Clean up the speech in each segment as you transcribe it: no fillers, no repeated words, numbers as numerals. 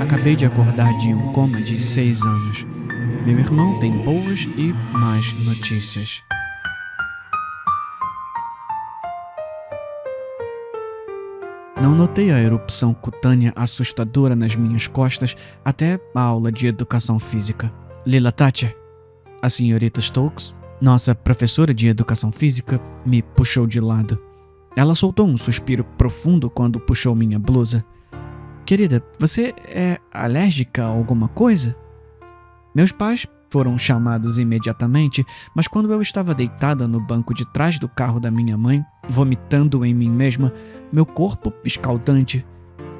acabei de acordar de um coma de 6 anos. Meu irmão tem boas e más notícias. Não notei a erupção cutânea assustadora nas minhas costas até a aula de educação física. Lila Thatcher, a senhorita Stokes, nossa professora de educação física, me puxou de lado. Ela soltou um suspiro profundo quando puxou minha blusa. Querida, você é alérgica a alguma coisa? Meus pais foram chamados imediatamente, mas quando eu estava deitada no banco de trás do carro da minha mãe, vomitando em mim mesma, meu corpo escaldante,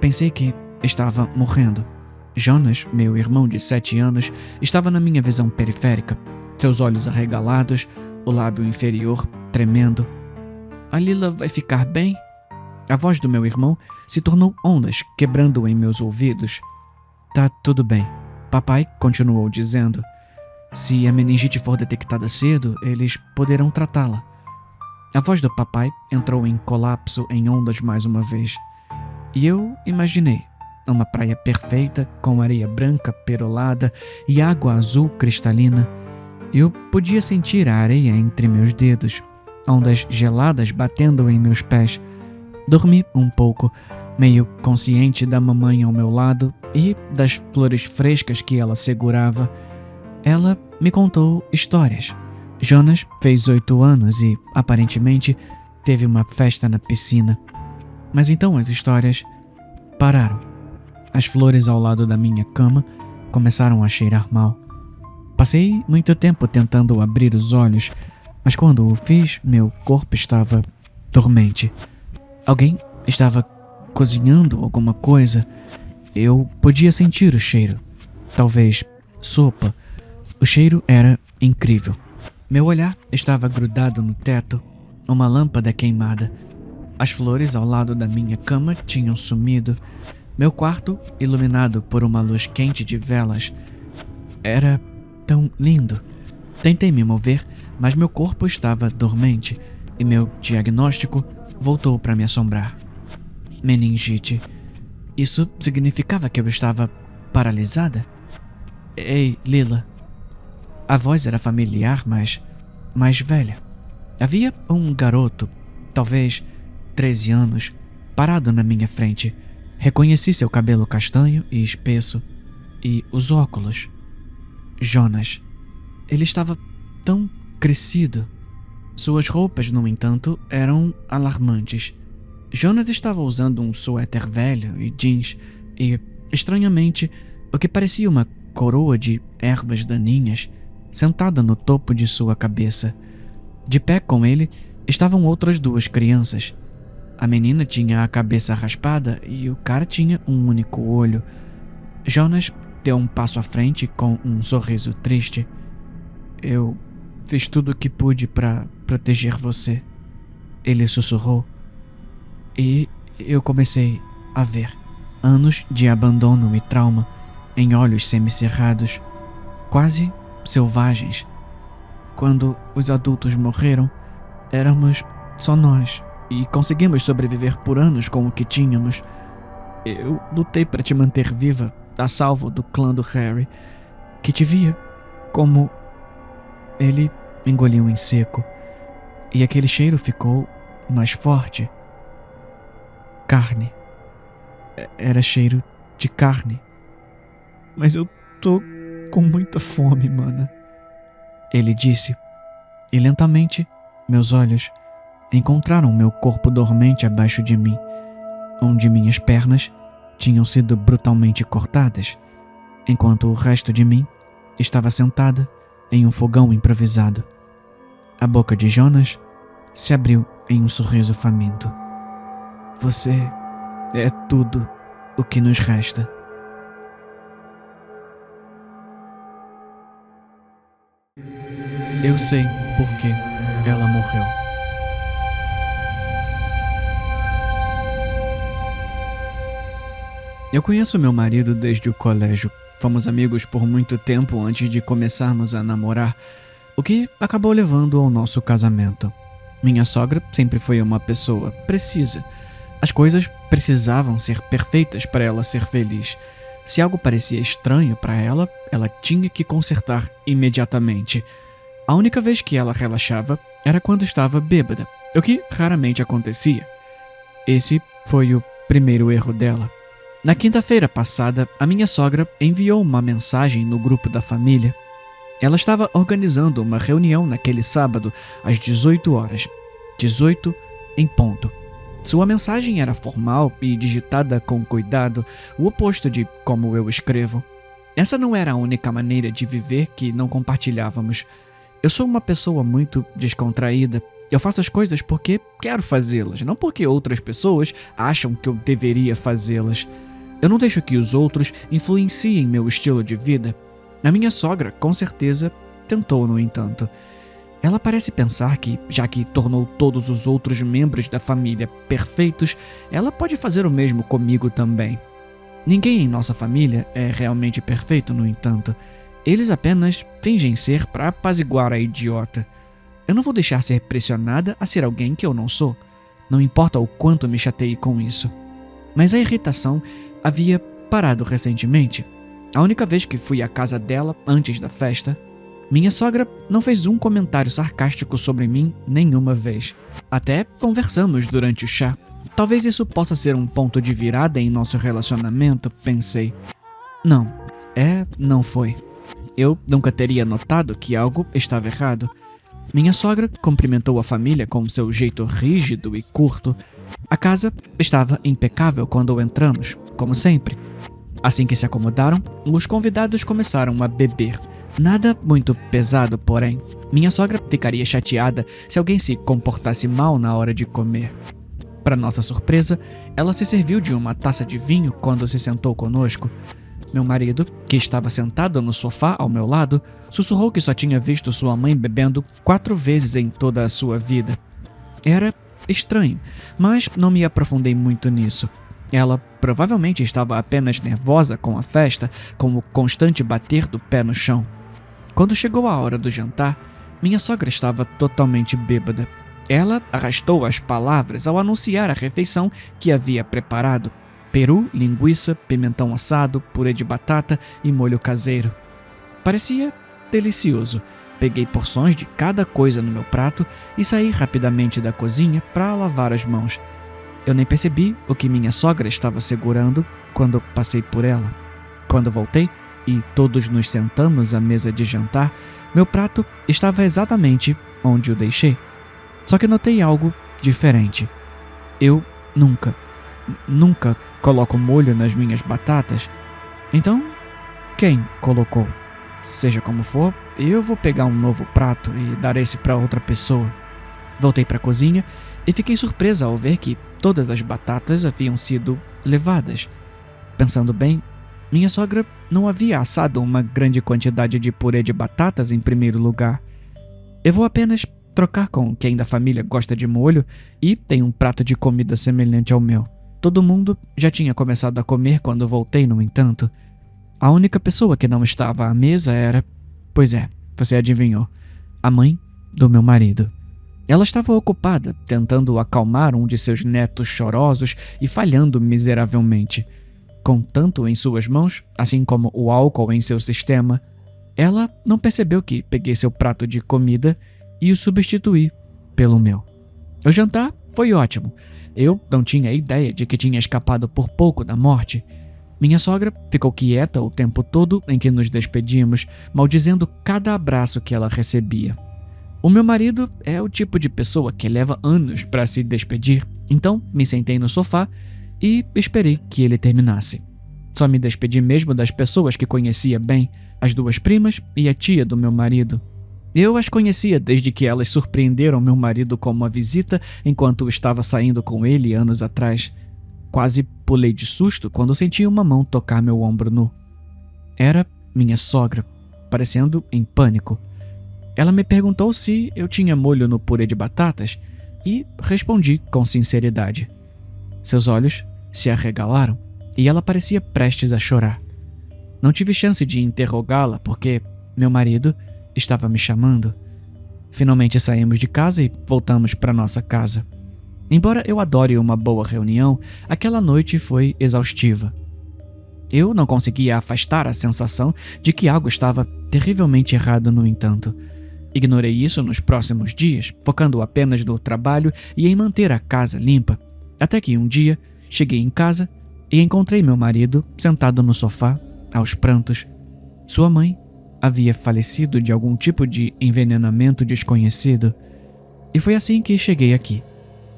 pensei que estava morrendo. Jonas, meu irmão de 7 anos, estava na minha visão periférica, seus olhos arregalados, o lábio inferior tremendo. A Lila vai ficar bem? A voz do meu irmão se tornou ondas, quebrando em meus ouvidos. Tá tudo bem, papai continuou dizendo. Se a meningite for detectada cedo, eles poderão tratá-la. A voz do papai entrou em colapso em ondas mais uma vez. E eu imaginei uma praia perfeita, com areia branca perolada e água azul cristalina. Eu podia sentir a areia entre meus dedos, ondas geladas batendo em meus pés. Dormi um pouco, meio consciente da mamãe ao meu lado e das flores frescas que ela segurava. Ela me contou histórias. Jonas fez 8 anos e, aparentemente, teve uma festa na piscina. Mas então as histórias pararam. As flores ao lado da minha cama começaram a cheirar mal. Passei muito tempo tentando abrir os olhos, mas quando o fiz, meu corpo estava dormente. Alguém estava cozinhando alguma coisa. Eu podia sentir o cheiro. Talvez sopa. O cheiro era incrível. Meu olhar estava grudado no teto, uma lâmpada queimada. As flores ao lado da minha cama tinham sumido. Meu quarto, iluminado por uma luz quente de velas, era tão lindo. Tentei me mover, mas meu corpo estava dormente e meu diagnóstico voltou para me assombrar. Meningite. Isso significava que eu estava paralisada? Ei, Lila. A voz era familiar, mas mais velha. Havia um garoto, talvez 13 anos, parado na minha frente. Reconheci seu cabelo castanho e espesso e os óculos. Jonas. Ele estava tão crescido. Suas roupas, no entanto, eram alarmantes. Jonas estava usando um suéter velho e jeans e, estranhamente, o que parecia uma coroa de ervas daninhas sentada no topo de sua cabeça. De pé com ele estavam outras 2 crianças. A menina tinha a cabeça raspada e o cara tinha um único olho. Jonas deu um passo à frente com um sorriso triste. Eu fiz tudo o que pude para proteger você, ele sussurrou. E eu comecei a ver anos de abandono e trauma em olhos semicerrados, quase selvagens. Quando os adultos morreram, éramos só nós e conseguimos sobreviver por anos com o que tínhamos. Eu lutei para te manter viva, a salvo do clã do Harry, que te via como... Ele engoliu em seco e aquele cheiro ficou mais forte. Carne. Era cheiro de carne. Mas eu tô com muita fome, mana, ele disse, e lentamente meus olhos encontraram meu corpo dormente abaixo de mim, onde minhas pernas tinham sido brutalmente cortadas, enquanto o resto de mim estava sentada em um fogão improvisado. A boca de Jonas se abriu em um sorriso faminto. Você é tudo o que nos resta. Eu sei por que ela morreu. Eu conheço meu marido desde o colégio. Fomos amigos por muito tempo antes de começarmos a namorar, o que acabou levando ao nosso casamento. Minha sogra sempre foi uma pessoa precisa. As coisas precisavam ser perfeitas para ela ser feliz. Se algo parecia estranho para ela, ela tinha que consertar imediatamente. A única vez que ela relaxava era quando estava bêbada, o que raramente acontecia. Esse foi o primeiro erro dela. Na quinta-feira passada, a minha sogra enviou uma mensagem no grupo da família. Ela estava organizando uma reunião naquele sábado, às 18 horas. 18 em ponto. Sua mensagem era formal e digitada com cuidado, o oposto de como eu escrevo. Essa não era a única maneira de viver que não compartilhávamos. Eu sou uma pessoa muito descontraída. Eu faço as coisas porque quero fazê-las, não porque outras pessoas acham que eu deveria fazê-las. Eu não deixo que os outros influenciem meu estilo de vida. A minha sogra, com certeza, tentou, no entanto. Ela parece pensar que, já que tornou todos os outros membros da família perfeitos, ela pode fazer o mesmo comigo também. Ninguém em nossa família é realmente perfeito, no entanto. Eles apenas fingem ser para apaziguar a idiota. Eu não vou deixar ser pressionada a ser alguém que eu não sou. Não importa o quanto me chateie com isso. Mas a irritação havia parado recentemente. A única vez que fui à casa dela antes da festa, minha sogra não fez um comentário sarcástico sobre mim nenhuma vez. Até conversamos durante o chá. Talvez isso possa ser um ponto de virada em nosso relacionamento, pensei. Não foi. Eu nunca teria notado que algo estava errado. Minha sogra cumprimentou a família com seu jeito rígido e curto. A casa estava impecável quando entramos, como sempre. Assim que se acomodaram, os convidados começaram a beber. Nada muito pesado, porém. Minha sogra ficaria chateada se alguém se comportasse mal na hora de comer. Para nossa surpresa, ela se serviu de uma taça de vinho quando se sentou conosco. Meu marido, que estava sentado no sofá ao meu lado, sussurrou que só tinha visto sua mãe bebendo 4 vezes em toda a sua vida. Era estranho, mas não me aprofundei muito nisso. Ela provavelmente estava apenas nervosa com a festa, com o constante bater do pé no chão. Quando chegou a hora do jantar, minha sogra estava totalmente bêbada. Ela arrastou as palavras ao anunciar a refeição que havia preparado: peru, linguiça, pimentão assado, purê de batata e molho caseiro. Parecia delicioso. Peguei porções de cada coisa no meu prato e saí rapidamente da cozinha para lavar as mãos. Eu nem percebi o que minha sogra estava segurando quando passei por ela. Quando voltei e todos nos sentamos à mesa de jantar, meu prato estava exatamente onde o deixei. Só que notei algo diferente. Eu nunca coloco molho nas minhas batatas. Então, quem colocou? Seja como for, eu vou pegar um novo prato e dar esse para outra pessoa. Voltei para a cozinha e fiquei surpresa ao ver que todas as batatas haviam sido levadas. Pensando bem, minha sogra não havia assado uma grande quantidade de purê de batatas em primeiro lugar. Eu vou apenas trocar com quem da família gosta de molho e tem um prato de comida semelhante ao meu. Todo mundo já tinha começado a comer quando voltei, no entanto. A única pessoa que não estava à mesa era... Pois é, você adivinhou. A mãe do meu marido. Ela estava ocupada tentando acalmar um de seus netos chorosos e falhando miseravelmente. Com tanto em suas mãos, assim como o álcool em seu sistema, ela não percebeu que peguei seu prato de comida e o substituí pelo meu. O jantar foi ótimo. Eu não tinha ideia de que tinha escapado por pouco da morte. Minha sogra ficou quieta o tempo todo em que nos despedimos, maldizendo cada abraço que ela recebia. O meu marido é o tipo de pessoa que leva anos para se despedir, então me sentei no sofá e esperei que ele terminasse. Só me despedi mesmo das pessoas que conhecia bem, as 2 primas e a tia do meu marido. Eu as conhecia desde que elas surpreenderam meu marido com uma visita enquanto estava saindo com ele anos atrás. Quase pulei de susto quando senti uma mão tocar meu ombro nu. Era minha sogra, parecendo em pânico. Ela me perguntou se eu tinha molho no purê de batatas e respondi com sinceridade. Seus olhos se arregalaram e ela parecia prestes a chorar. Não tive chance de interrogá-la porque meu marido estava me chamando. Finalmente saímos de casa e voltamos para nossa casa. Embora eu adore uma boa reunião, aquela noite foi exaustiva. Eu não conseguia afastar a sensação de que algo estava terrivelmente errado, no entanto. Ignorei isso nos próximos dias, focando apenas no trabalho e em manter a casa limpa, até que um dia cheguei em casa e encontrei meu marido sentado no sofá, aos prantos. Sua mãe havia falecido de algum tipo de envenenamento desconhecido. E foi assim que cheguei aqui,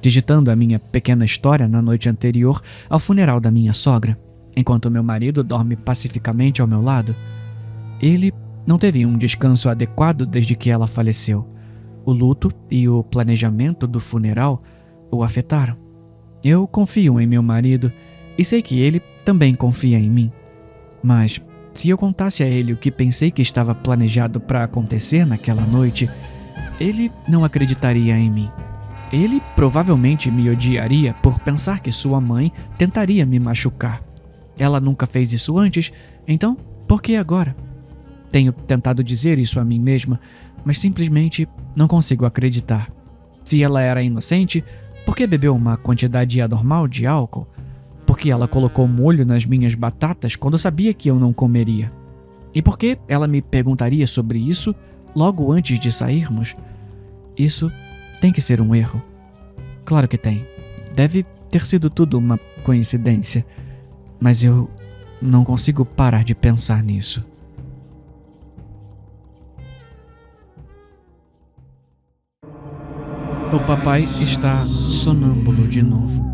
digitando a minha pequena história na noite anterior ao funeral da minha sogra, enquanto meu marido dorme pacificamente ao meu lado. Ele não teve um descanso adequado desde que ela faleceu. O luto e o planejamento do funeral o afetaram. Eu confio em meu marido e sei que ele também confia em mim. Mas se eu contasse a ele o que pensei que estava planejado para acontecer naquela noite, ele não acreditaria em mim. Ele provavelmente me odiaria por pensar que sua mãe tentaria me machucar. Ela nunca fez isso antes, então por que agora? Tenho tentado dizer isso a mim mesma, mas simplesmente não consigo acreditar. Se ela era inocente, por que bebeu uma quantidade anormal de álcool? Por que ela colocou molho nas minhas batatas quando sabia que eu não comeria? E por que ela me perguntaria sobre isso logo antes de sairmos? Isso tem que ser um erro. Claro que tem. Deve ter sido tudo uma coincidência. Mas eu não consigo parar de pensar nisso. O papai está sonâmbulo de novo.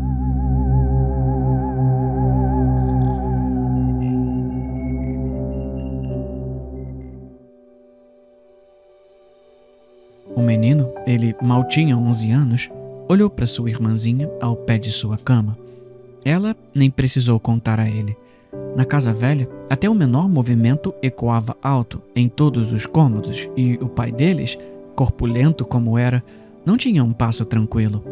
O menino, ele mal tinha 11 anos, olhou para sua irmãzinha ao pé de sua cama. Ela nem precisou contar a ele. Na casa velha, até o menor movimento ecoava alto em todos os cômodos e o pai deles, corpulento como era, não tinha um passo tranquilo.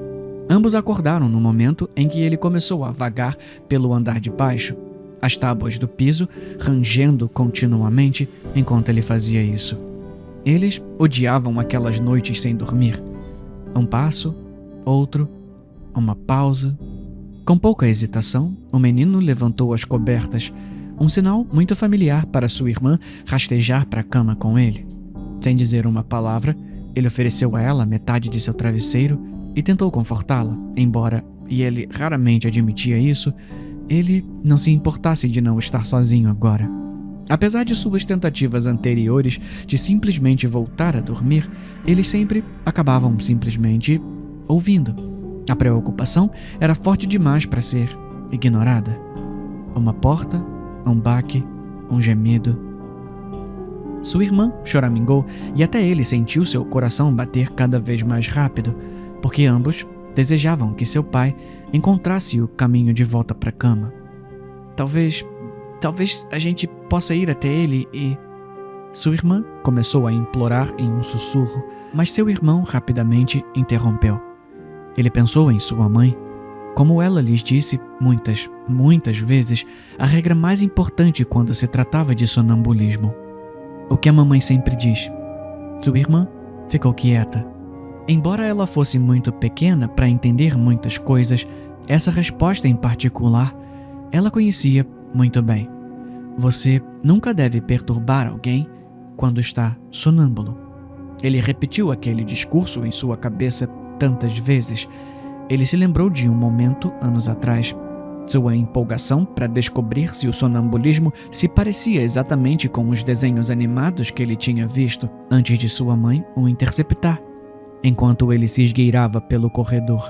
Ambos acordaram no momento em que ele começou a vagar pelo andar de baixo, as tábuas do piso rangendo continuamente enquanto ele fazia isso. Eles odiavam aquelas noites sem dormir. Um passo, outro, uma pausa. Com pouca hesitação, o menino levantou as cobertas, um sinal muito familiar para sua irmã rastejar para a cama com ele. Sem dizer uma palavra, ele ofereceu a ela metade de seu travesseiro e tentou confortá-la, embora, e ele raramente admitia isso, ele não se importasse de não estar sozinho agora. Apesar de suas tentativas anteriores de simplesmente voltar a dormir, eles sempre acabavam simplesmente ouvindo. A preocupação era forte demais para ser ignorada. Uma porta, um baque, um gemido. Sua irmã choramingou e até ele sentiu seu coração bater cada vez mais rápido, porque ambos desejavam que seu pai encontrasse o caminho de volta para a cama. Talvez a gente possa ir até ele e... Sua irmã começou a implorar em um sussurro, mas seu irmão rapidamente interrompeu. Ele pensou em sua mãe. Como ela lhes disse muitas vezes, a regra mais importante quando se tratava de sonambulismo. O que a mamãe sempre diz. Sua irmã ficou quieta. Embora ela fosse muito pequena para entender muitas coisas, essa resposta em particular, ela conhecia muito bem. Você nunca deve perturbar alguém quando está sonâmbulo. Ele repetiu aquele discurso em sua cabeça tantas vezes. Ele se lembrou de um momento, anos atrás. Sua empolgação para descobrir se o sonambulismo se parecia exatamente com os desenhos animados que ele tinha visto antes de sua mãe o interceptar, enquanto ele se esgueirava pelo corredor.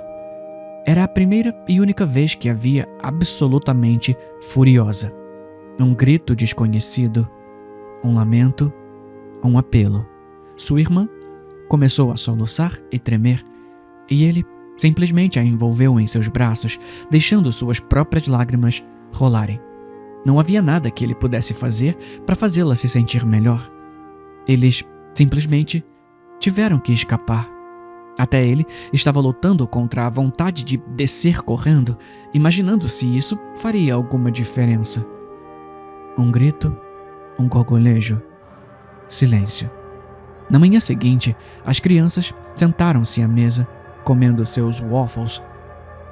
Era a primeira e única vez que a via absolutamente furiosa. Um grito desconhecido, um lamento, um apelo. Sua irmã começou a soluçar e tremer, e ele simplesmente a envolveu em seus braços, deixando suas próprias lágrimas rolarem. Não havia nada que ele pudesse fazer para fazê-la se sentir melhor. Eles simplesmente tiveram que escapar. Até ele estava lutando contra a vontade de descer correndo, imaginando se isso faria alguma diferença. Um grito, um gorgolejo, silêncio. Na manhã seguinte, as crianças sentaram-se à mesa, comendo seus waffles,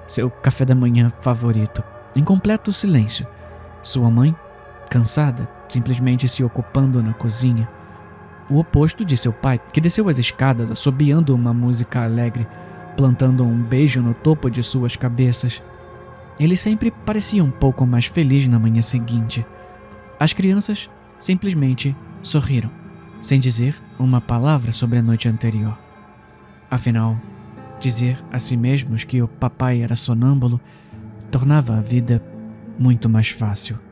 seu café da manhã favorito, em completo silêncio. Sua mãe cansada, simplesmente se ocupando na cozinha. O oposto de seu pai, que desceu as escadas assobiando uma música alegre, plantando um beijo no topo de suas cabeças. Ele sempre parecia um pouco mais feliz na manhã seguinte. As crianças simplesmente sorriram, sem dizer uma palavra sobre a noite anterior. Afinal, dizer a si mesmos que o papai era sonâmbulo tornava a vida muito mais fácil.